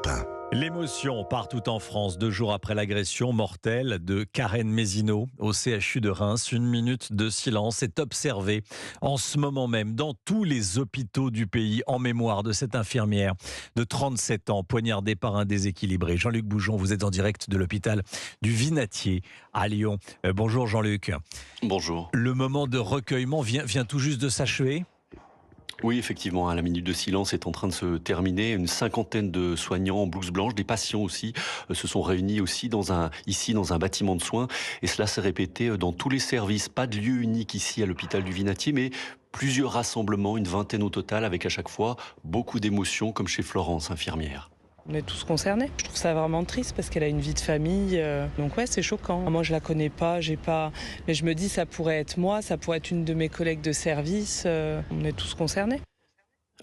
Europe 1. L'émotion partout en France, 2 jours après l'agression mortelle de Karen Mézineau au CHU de Reims. Une minute de silence est observée en ce moment même dans tous les hôpitaux du pays en mémoire de cette infirmière de 37 ans poignardée par un déséquilibré. Jean-Luc Boujon, vous êtes en direct de l'hôpital du Vinatier à Lyon. Bonjour Jean-Luc. Bonjour. Le moment de recueillement vient tout juste de s'achever. Oui, effectivement, la minute de silence est en train de se terminer. Une cinquantaine de soignants en blouse blanche, des patients aussi, se sont réunis aussi ici dans un bâtiment de soins. Et cela s'est répété dans tous les services. Pas de lieu unique ici à l'hôpital du Vinatier, mais plusieurs rassemblements, une vingtaine au total, avec à chaque fois beaucoup d'émotions, comme chez Florence, infirmière. On est tous concernés. Je trouve ça vraiment triste parce qu'elle a une vie de famille. Donc ouais, c'est choquant. Moi, je la connais pas, mais je me dis ça pourrait être moi, ça pourrait être une de mes collègues de service. On est tous concernés.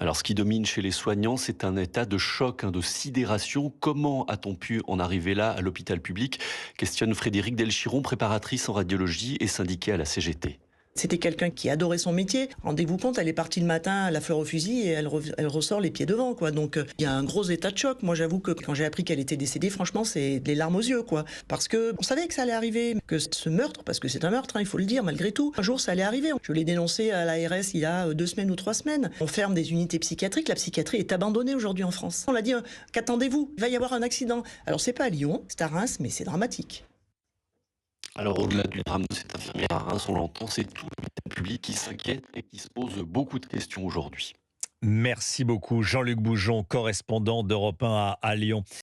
Alors, ce qui domine chez les soignants, c'est un état de choc, de sidération. Comment a-t-on pu en arriver là à l'hôpital public ? Questionne Frédérique Delchiron, préparatrice en radiologie et syndiquée à la CGT. C'était quelqu'un qui adorait son métier. Rendez-vous compte, elle est partie le matin à la fleur au fusil et elle ressort les pieds devant, quoi. Donc, il y a un gros état de choc. Moi, j'avoue que quand j'ai appris qu'elle était décédée, franchement, c'est des larmes aux yeux, quoi. Parce que on savait que ça allait arriver, que ce meurtre, parce que c'est un meurtre, il faut le dire, malgré tout, un jour, ça allait arriver. Je l'ai dénoncé à l'ARS il y a 2 semaines ou 3 semaines. On ferme des unités psychiatriques. La psychiatrie est abandonnée aujourd'hui en France. On l'a dit, qu'attendez-vous ? Il va y avoir un accident. Alors, c'est pas à Lyon, c'est à Reims, mais c'est dramatique. Alors, au-delà du drame de cette infirmière à Reims, on l'entend, c'est tout l'hôpital public qui s'inquiète et qui se pose beaucoup de questions aujourd'hui. Merci beaucoup Jean-Luc Boujon, correspondant d'Europe 1 à Lyon.